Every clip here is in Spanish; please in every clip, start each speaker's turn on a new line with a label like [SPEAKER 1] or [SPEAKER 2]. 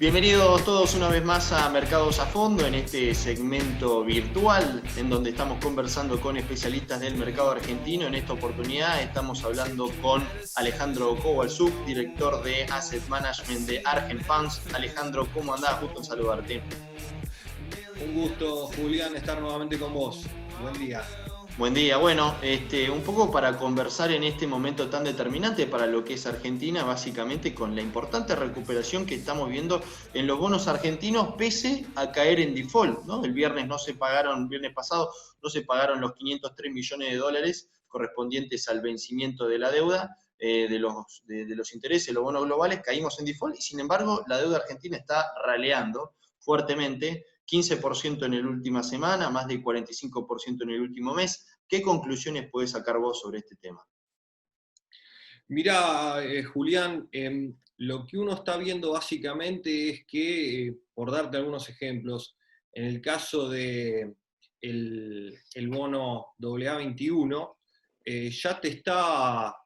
[SPEAKER 1] Bienvenidos todos una vez más a Mercados a Fondo, en este segmento virtual en donde estamos conversando con especialistas del mercado argentino. En esta oportunidad estamos hablando con Alejandro Kowalczuk, director de Asset Management de Argent Funds. Alejandro, ¿cómo andás? Gusto en saludarte.
[SPEAKER 2] Un gusto, Julián, estar nuevamente con vos. Buen día.
[SPEAKER 1] Buen día. Bueno, un poco para conversar en este momento tan determinante para lo que es Argentina, básicamente con la importante recuperación que estamos viendo en los bonos argentinos, pese a caer en default, ¿no? El viernes pasado no se pagaron los 503 millones de dólares correspondientes al vencimiento de la deuda, de los intereses, los bonos globales, caímos en default y sin embargo la deuda argentina está raleando fuertemente, 15% en la última semana, más del 45% en el último mes. ¿Qué conclusiones podés sacar vos sobre este tema?
[SPEAKER 2] Mirá, Julián, lo que uno está viendo básicamente es que, por darte algunos ejemplos, en el caso de el bono AA21, ya te está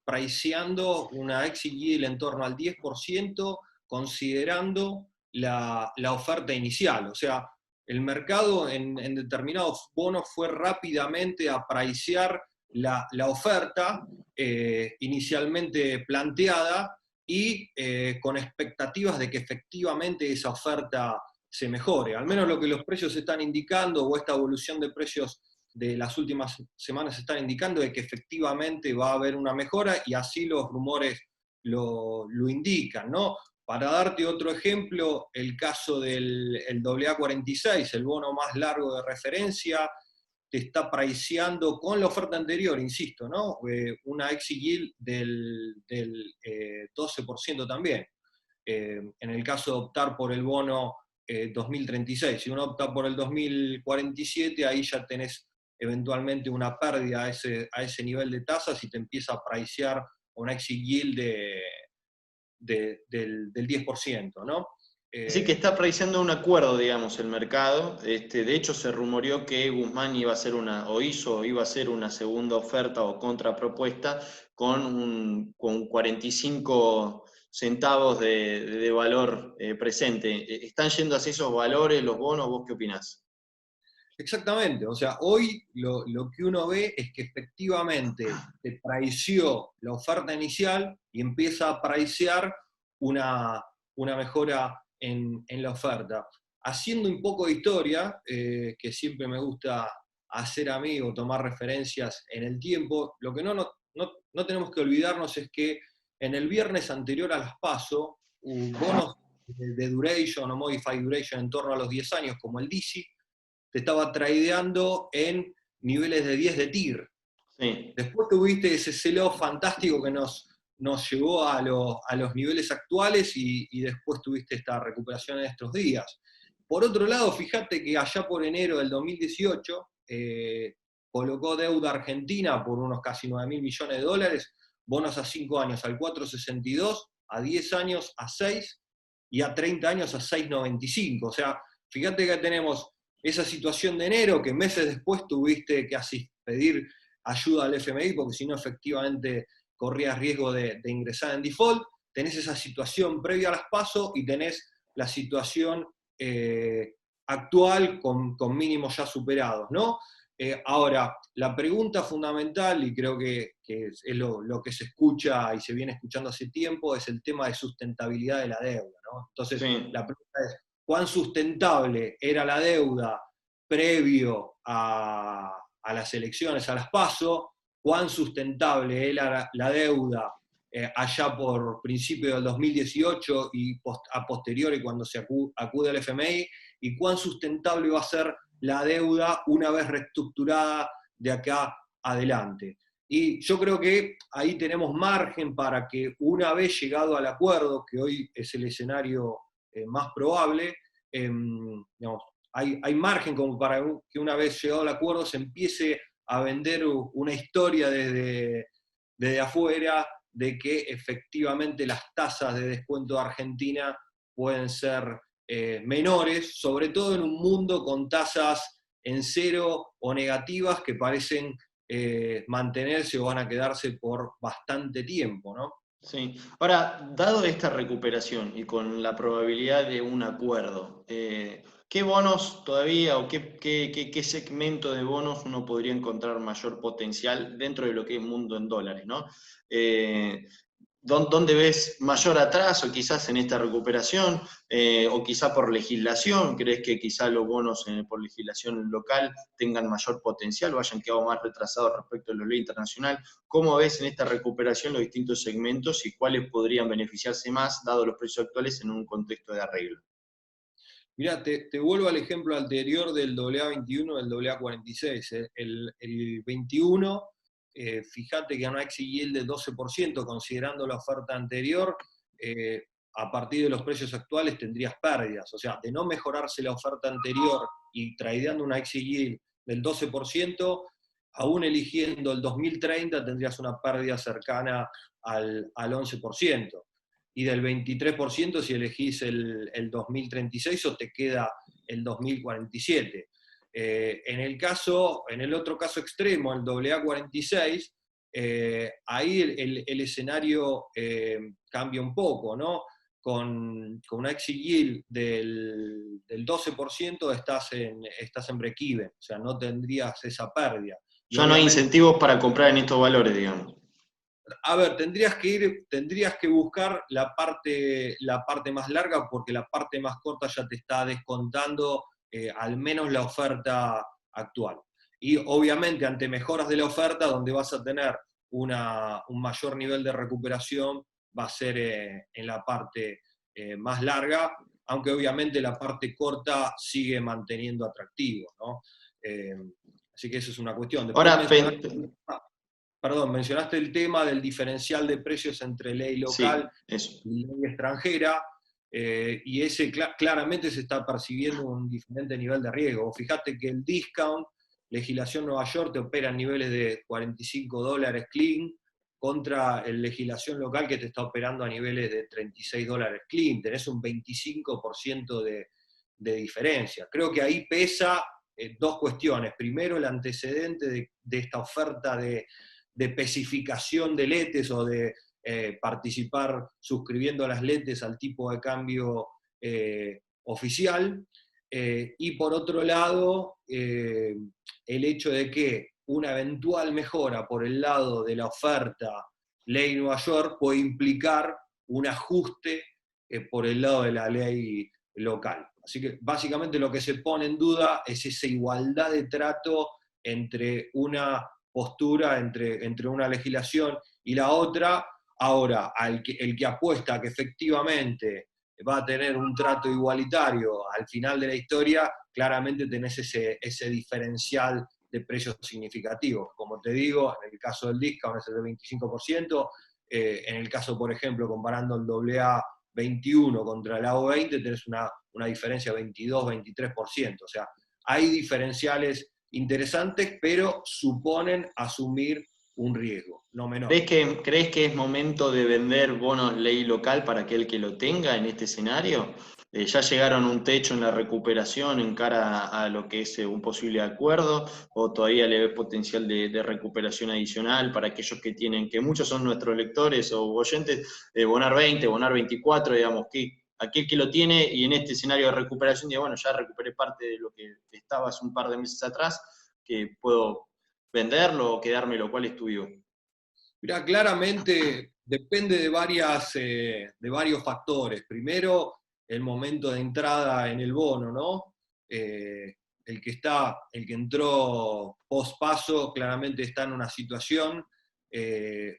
[SPEAKER 2] priceando una exit yield en torno al 10%, considerando la oferta inicial. O sea, el mercado en determinados bonos fue rápidamente a pricear la oferta inicialmente planteada y con expectativas de que efectivamente esa oferta se mejore. Al menos lo que los precios están indicando, o esta evolución de precios de las últimas semanas están indicando, es que efectivamente va a haber una mejora, y así los rumores lo indican, ¿no? Para darte otro ejemplo, el caso del AA46, el bono más largo de referencia, te está priceando con la oferta anterior, insisto, ¿no? Una exit yield del 12% también. En el caso de optar por el bono 2036, si uno opta por el 2047, ahí ya tenés eventualmente una pérdida a ese nivel de tasas y te empieza a pricear una exit yield del 10%, ¿no?
[SPEAKER 1] Así que está preciando un acuerdo, digamos, el mercado. De hecho, se rumoreó que Guzmán iba a hacer iba a hacer una segunda oferta o contrapropuesta con 45 centavos de valor presente. ¿Están yendo hacia esos valores los bonos? ¿Vos qué opinás?
[SPEAKER 2] Exactamente, o sea, hoy lo que uno ve es que efectivamente te priceó la oferta inicial y empieza a pricear una mejora en la oferta. Haciendo un poco de historia, que siempre me gusta hacer a mí o tomar referencias en el tiempo, lo que no tenemos que olvidarnos es que en el viernes anterior a las PASO, bonos de duration o modified duration en torno a los 10 años, como el DISI, te estaba tradeando en niveles de 10 de TIR.
[SPEAKER 1] Sí.
[SPEAKER 2] Después tuviste ese sell-off fantástico que nos llevó a los niveles actuales, y después tuviste esta recuperación en estos días. Por otro lado, fíjate que allá por enero del 2018 colocó deuda argentina por unos casi 9.000 millones de dólares, bonos a 5 años al 4,62, a 10 años a 6 y a 30 años a 6,95. O sea, fíjate que tenemos esa situación de enero, que meses después tuviste que pedir ayuda al FMI, porque si no efectivamente corrías riesgo de ingresar en default. Tenés esa situación previa a las PASO y tenés la situación actual con mínimos ya superados, ¿no? Ahora, la pregunta fundamental, y creo que es lo que se escucha y se viene escuchando hace tiempo, es el tema de sustentabilidad de la deuda, ¿no? Entonces,
[SPEAKER 1] Sí.
[SPEAKER 2] la pregunta es, ¿cuán sustentable era la deuda previo a las elecciones, a las PASO? ¿Cuán sustentable era la deuda allá por principio del 2018 y a posteriori cuando se acude al FMI? ¿Y cuán sustentable va a ser la deuda una vez reestructurada de acá adelante? Y yo creo que ahí tenemos margen para que, una vez llegado al acuerdo, que hoy es el escenario más probable, digamos, hay margen como para que, una vez llegado al acuerdo, se empiece a vender una historia desde afuera de que efectivamente las tasas de descuento de Argentina pueden ser menores, sobre todo en un mundo con tasas en cero o negativas que parecen mantenerse o van a quedarse por bastante tiempo, ¿no?
[SPEAKER 1] Sí. Ahora, dado esta recuperación y con la probabilidad de un acuerdo, ¿qué bonos todavía o qué segmento de bonos uno podría encontrar mayor potencial dentro de lo que es mundo en dólares, ¿no? Eh, ¿Dónde ves mayor atraso quizás en esta recuperación? O quizá por legislación, ¿crees que quizá los bonos por legislación local tengan mayor potencial o hayan quedado más retrasados respecto a la ley internacional? ¿Cómo ves en esta recuperación los distintos segmentos y cuáles podrían beneficiarse más, dado los precios actuales, en un contexto de arreglo?
[SPEAKER 2] Mirá, te vuelvo al ejemplo anterior del AA21 del AA46. El 21, fíjate que una exit yield de 12%, considerando la oferta anterior, eh, a partir de los precios actuales tendrías pérdidas. O sea, de no mejorarse la oferta anterior y tradeando una exit yield del 12%, aún eligiendo el 2030 tendrías una pérdida cercana al 11%, y del 23% si elegís el 2036 o te queda el 2047. En el otro caso extremo, el AA46, ahí el escenario cambia un poco, ¿no? Con una exit yield del 12% estás en break-even, o sea, no tendrías esa pérdida. Y
[SPEAKER 1] Ya no hay
[SPEAKER 2] obviamente,
[SPEAKER 1] incentivos para comprar en estos valores, digamos.
[SPEAKER 2] a ver, tendrías que buscar la parte más larga, porque la parte más corta ya te está descontando al menos la oferta actual. Y obviamente ante mejoras de la oferta, donde vas a tener un mayor nivel de recuperación, va a ser en la parte más larga, aunque obviamente la parte corta sigue manteniendo atractivo, ¿no? Eh, Así que eso es una cuestión. Después
[SPEAKER 1] Ahora,
[SPEAKER 2] mencionaste, perdón, mencionaste el tema del diferencial de precios entre ley local
[SPEAKER 1] sí, eso.
[SPEAKER 2] y ley extranjera, y ese claramente se está percibiendo un diferente nivel de riesgo. Fíjate que el discount, legislación Nueva York, te opera en niveles de $45 clean, contra la legislación local que te está operando a niveles de $36 clean. Tenés un 25% de diferencia. Creo que ahí pesa dos cuestiones. Primero, el antecedente de esta oferta de especificación de letes o de participar suscribiendo a las letes al tipo de cambio oficial. Y por otro lado, el hecho de que una eventual mejora por el lado de la oferta ley Nueva York puede implicar un ajuste por el lado de la ley local. Así que básicamente lo que se pone en duda es esa igualdad de trato entre una postura, entre una legislación y la otra. Ahora, el que apuesta que efectivamente va a tener un trato igualitario al final de la historia, claramente tenés ese diferencial de precios significativos. Como te digo, en el caso del discount es el 25%, en el caso, por ejemplo, comparando el AA21 contra el AO20, tenés una diferencia de 22-23%. O sea, hay diferenciales interesantes, pero suponen asumir un riesgo, no menor.
[SPEAKER 1] ¿Crees que es momento de vender bonos ley local para aquel que lo tenga en este escenario? ¿Ya llegaron a un techo en la recuperación en cara a lo que es un posible acuerdo? ¿O todavía le ves potencial de recuperación adicional para aquellos que tienen, que muchos son nuestros lectores o oyentes, de Bonar 20, Bonar 24, digamos, que aquel que lo tiene y en este escenario de recuperación dice, bueno, ya recuperé parte de lo que estaba hace un par de meses atrás, que puedo venderlo o quedármelo? ¿Cuál es tu view?
[SPEAKER 2] Mirá, claramente depende de varios factores. Primero, el momento de entrada en el bono, ¿no? El que entró post paso claramente está en una situación,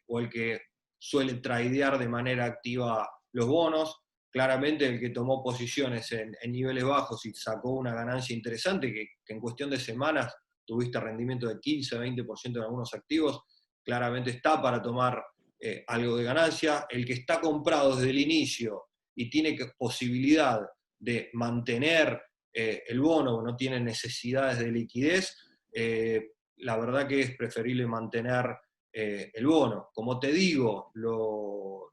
[SPEAKER 2] o el que suele tradear de manera activa los bonos. Claramente el que tomó posiciones en niveles bajos y sacó una ganancia interesante, que en cuestión de semanas tuviste rendimiento de 15-20% en algunos activos, claramente está para tomar algo de ganancia. El que está comprado desde el inicio y tiene posibilidad de mantener el bono, no tiene necesidades de liquidez, la verdad que es preferible mantener el bono. Como te digo,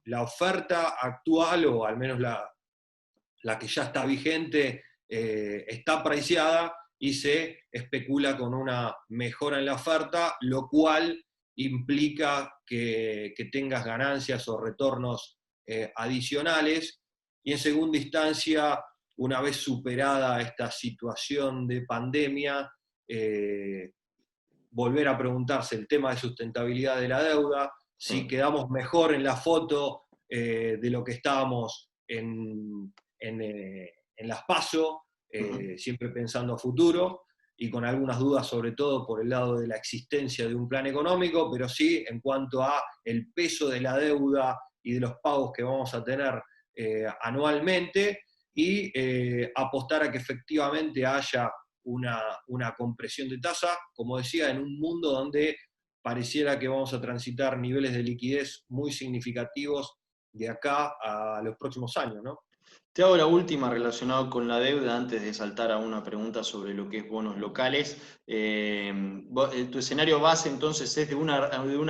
[SPEAKER 2] la oferta actual, o al menos la que ya está vigente, está preciada y se especula con una mejora en la oferta, lo cual implica que tengas ganancias o retornos adicionales. Y en segunda instancia, una vez superada esta situación de pandemia, volver a preguntarse el tema de sustentabilidad de la deuda, si quedamos mejor en la foto de lo que estábamos en las PASO, siempre pensando a futuro, y con algunas dudas sobre todo por el lado de la existencia de un plan económico, pero sí en cuanto a el peso de la deuda y de los pagos que vamos a tener anualmente, y apostar a que efectivamente haya una compresión de tasa, como decía, en un mundo donde pareciera que vamos a transitar niveles de liquidez muy significativos de acá a los próximos años, ¿no?
[SPEAKER 1] Te hago la última relacionada con la deuda antes de saltar a una pregunta sobre lo que es bonos locales. Tu escenario base entonces es de un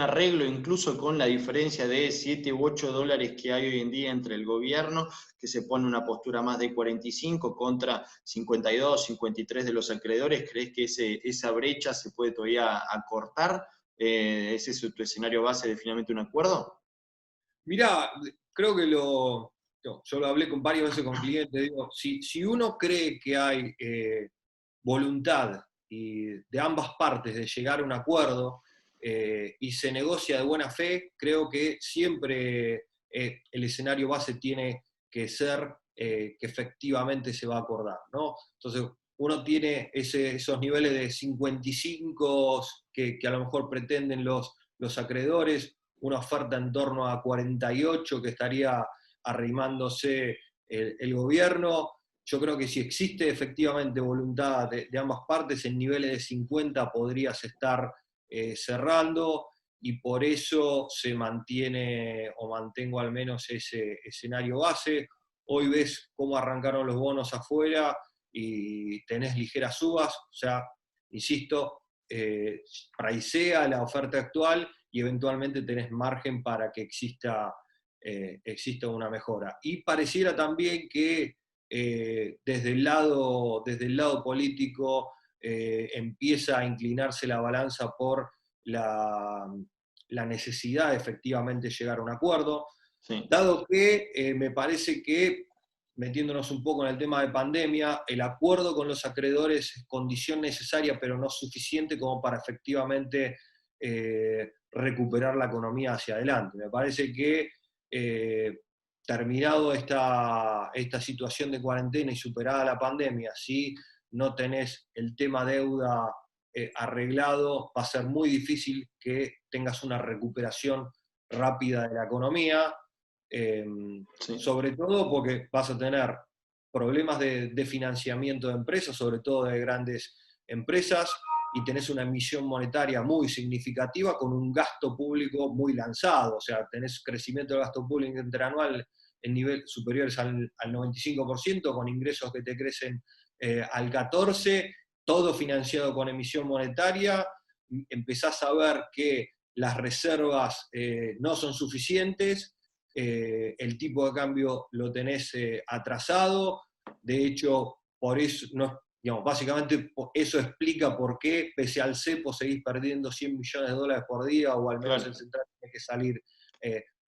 [SPEAKER 1] arreglo incluso con la diferencia de 7 u 8 dólares que hay hoy en día entre el gobierno, que se pone una postura más de 45 contra 52, 53 de los acreedores. ¿Crees que esa brecha se puede todavía acortar? ¿Ese es tu escenario base de finalmente un acuerdo?
[SPEAKER 2] Mirá, creo que yo lo hablé con varias veces con clientes, digo, si uno cree que hay voluntad de ambas partes de llegar a un acuerdo y se negocia de buena fe, creo que siempre el escenario base tiene que ser que efectivamente se va a acordar, ¿no? Entonces, uno tiene esos niveles de 55 que a lo mejor pretenden los acreedores, una oferta en torno a 48 que estaría arrimándose el gobierno. Yo creo que si existe efectivamente voluntad de ambas partes, en niveles de 50 podrías estar cerrando, y por eso se mantiene, o mantengo al menos ese escenario base. Hoy ves cómo arrancaron los bonos afuera y tenés ligeras subas, o sea, insisto, pricea la oferta actual y eventualmente tenés margen para que exista una mejora. Y pareciera también que desde el lado político empieza a inclinarse la balanza por la necesidad de efectivamente llegar a un acuerdo,
[SPEAKER 1] Sí.
[SPEAKER 2] dado que me parece que, metiéndonos un poco en el tema de pandemia, el acuerdo con los acreedores es condición necesaria, pero no suficiente como para efectivamente recuperar la economía hacia adelante. Me parece que terminado esta situación de cuarentena y superada la pandemia, si no tenés el tema deuda arreglado, va a ser muy difícil que tengas una recuperación rápida de la economía,
[SPEAKER 1] Sí.
[SPEAKER 2] sobre todo porque vas a tener problemas de financiamiento de empresas, sobre todo de grandes empresas, y tenés una emisión monetaria muy significativa con un gasto público muy lanzado, o sea, tenés crecimiento del gasto público interanual en niveles superiores al 95%, con ingresos que te crecen al 14%, todo financiado con emisión monetaria. Empezás a ver que las reservas no son suficientes, el tipo de cambio lo tenés atrasado, de hecho, por eso, no, digamos, básicamente eso explica por qué, pese al cepo, seguís perdiendo 100 millones de dólares por día, o al menos
[SPEAKER 1] Claro.
[SPEAKER 2] el central tiene que salir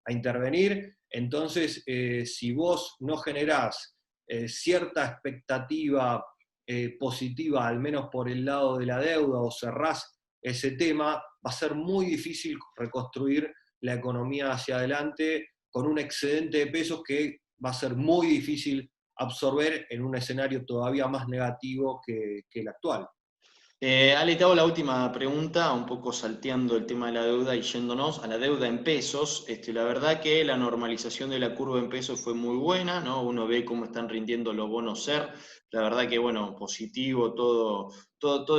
[SPEAKER 2] a intervenir. Entonces, si vos no generás cierta expectativa positiva, al menos por el lado de la deuda, o cerrás ese tema, va a ser muy difícil reconstruir la economía hacia adelante con un excedente de pesos que va a ser muy difícil absorber en un escenario todavía más negativo que el actual.
[SPEAKER 1] Ale, te hago la última pregunta, un poco salteando el tema de la deuda y yéndonos a la deuda en pesos. La verdad que la normalización de la curva en pesos fue muy buena, ¿no? Uno ve cómo están rindiendo los bonos SER. La verdad que, bueno, positivo todo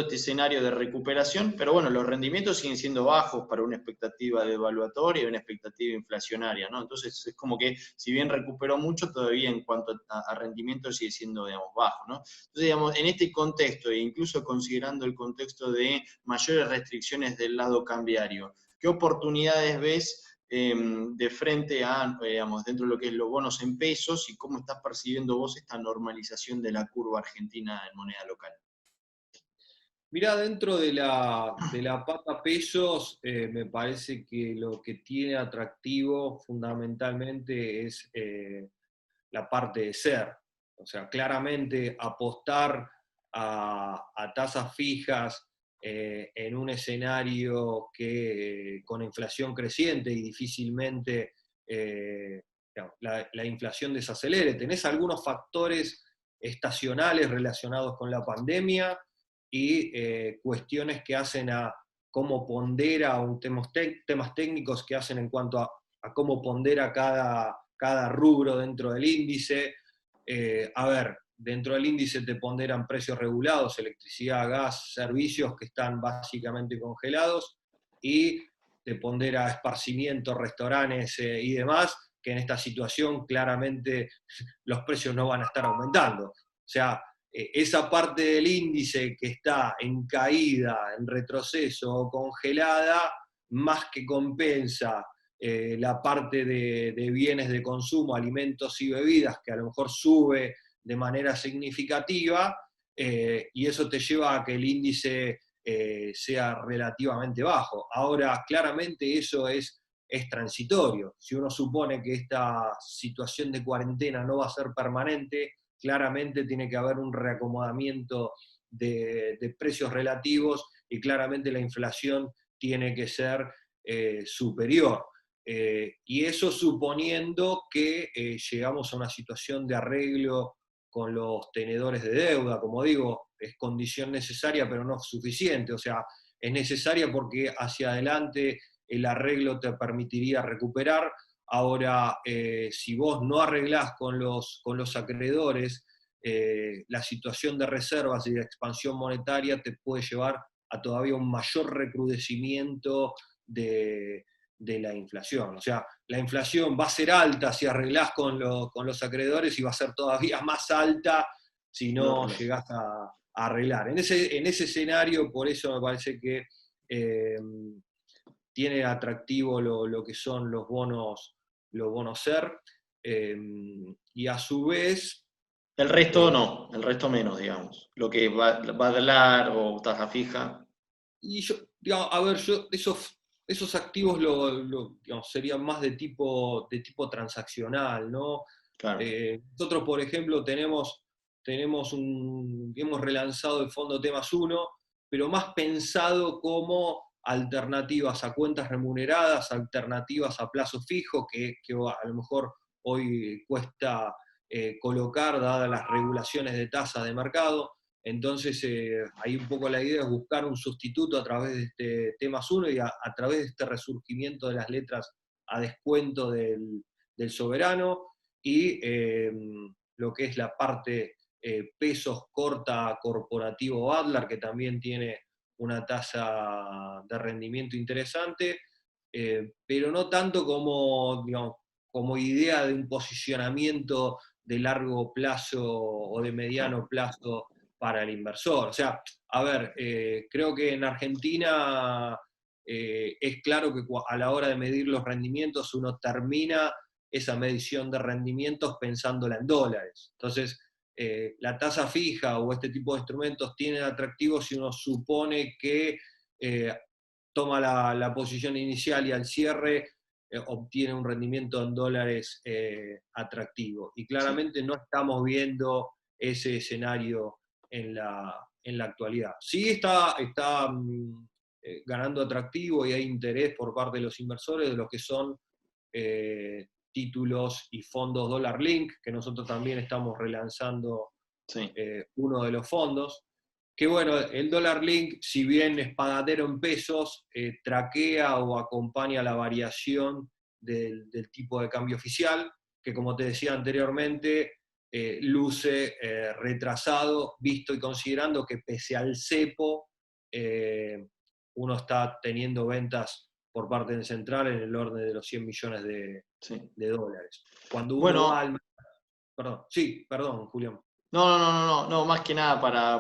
[SPEAKER 1] este escenario de recuperación, pero bueno, los rendimientos siguen siendo bajos para una expectativa devaluatoria y una expectativa inflacionaria, ¿no? Entonces es como que, si bien recuperó mucho, todavía en cuanto a rendimiento sigue siendo, digamos, bajo, ¿no? Entonces, digamos, en este contexto, e incluso considerando el contexto de mayores restricciones del lado cambiario, ¿qué oportunidades ves de frente a, digamos, dentro de lo que es los bonos en pesos, y cómo estás percibiendo vos esta normalización de la curva argentina en moneda local?
[SPEAKER 2] Mirá, dentro de la pata pesos, me parece que lo que tiene atractivo fundamentalmente es la parte de ser. O sea, claramente apostar a tasas fijas en un escenario que con inflación creciente y difícilmente digamos, la inflación desacelere. Tenés algunos factores estacionales relacionados con la pandemia y cuestiones que hacen a cómo pondera, temas técnicos que hacen en cuanto a cómo pondera cada rubro dentro del índice. A ver, dentro del índice te ponderan precios regulados, electricidad, gas, servicios que están básicamente congelados, y te pondera esparcimiento, restaurantes y demás, que en esta situación claramente los precios no van a estar aumentando. O sea, esa parte del índice que está en caída, en retroceso o congelada, más que compensa la parte de bienes de consumo, alimentos y bebidas, que a lo mejor sube de manera significativa, y eso te lleva a que el índice sea relativamente bajo. Ahora, claramente eso es transitorio. Si uno supone que esta situación de cuarentena no va a ser permanente, claramente tiene que haber un reacomodamiento de precios relativos y claramente la inflación tiene que ser superior. Y eso suponiendo que llegamos a una situación de arreglo con los tenedores de deuda. Como digo, es condición necesaria pero no suficiente. O sea, es necesaria porque hacia adelante el arreglo te permitiría recuperar. Ahora, si vos no arreglás con los acreedores, la situación de reservas y de expansión monetaria te puede llevar a todavía un mayor recrudecimiento de la inflación. O sea, la inflación va a ser alta si arreglás con los acreedores y va a ser todavía más alta si no llegás a arreglar. En ese escenario, por eso me parece que tiene atractivo lo que son los bonos SER, y a su vez...
[SPEAKER 1] El resto no, el resto menos, digamos. Lo que va a dar o tasa fija.
[SPEAKER 2] Y yo, digamos, a ver, yo esos activos digamos, serían más de tipo transaccional, ¿no?
[SPEAKER 1] Claro.
[SPEAKER 2] Nosotros, por ejemplo, hemos relanzado el fondo Temas 1, pero más pensado como alternativas a cuentas remuneradas, alternativas a plazo fijo, que a lo mejor hoy cuesta colocar, dadas las regulaciones de tasa de mercado. Entonces, ahí un poco la idea es buscar un sustituto a través de este Temas 1 y a través de este resurgimiento de las letras a descuento del soberano, y lo que es la parte pesos corta corporativo Adler, que también tiene una tasa de rendimiento interesante, pero no tanto como, digamos, como idea de un posicionamiento de largo plazo o de mediano plazo para el inversor. O sea, a ver, creo que en Argentina es claro que a la hora de medir los rendimientos uno termina esa medición de rendimientos pensándola en dólares. Entonces, la tasa fija o este tipo de instrumentos tienen atractivos si uno supone que toma la posición inicial y al cierre obtiene un rendimiento en dólares atractivo. Y claramente no estamos viendo ese escenario en la actualidad. Sí está ganando atractivo y hay interés por parte de los inversores de lo que son títulos y fondos Dollar Link, que nosotros también estamos relanzando uno de los fondos. Que bueno, el Dollar Link, si bien es pagadero en pesos, traquea o acompaña la variación del tipo de cambio oficial, que como te decía anteriormente, luce retrasado, visto y considerando que pese al cepo, uno está teniendo ventas por parte del central en el orden de los 100 millones de dólares. Cuando uno va al... Perdón, sí, perdón, Julián.
[SPEAKER 1] No, más que nada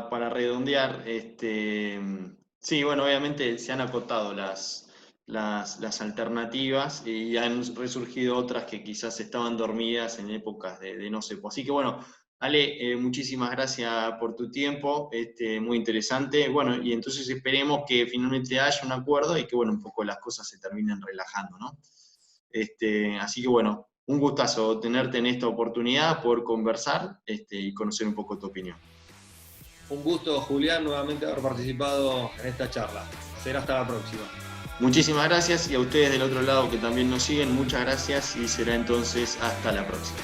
[SPEAKER 1] para redondear, sí, bueno, obviamente se han acotado las alternativas y han resurgido otras que quizás estaban dormidas en épocas de no cepo. Así que bueno, Ale, muchísimas gracias por tu tiempo, muy interesante. Bueno, y entonces esperemos que finalmente haya un acuerdo y que, bueno, un poco las cosas se terminen relajando, ¿no? Así que, bueno, un gustazo tenerte en esta oportunidad, poder conversar y conocer un poco tu opinión.
[SPEAKER 2] Un gusto, Julián, nuevamente haber participado en esta charla. Será hasta la próxima.
[SPEAKER 1] Muchísimas gracias y a ustedes del otro lado que también nos siguen, muchas gracias y será entonces hasta la próxima.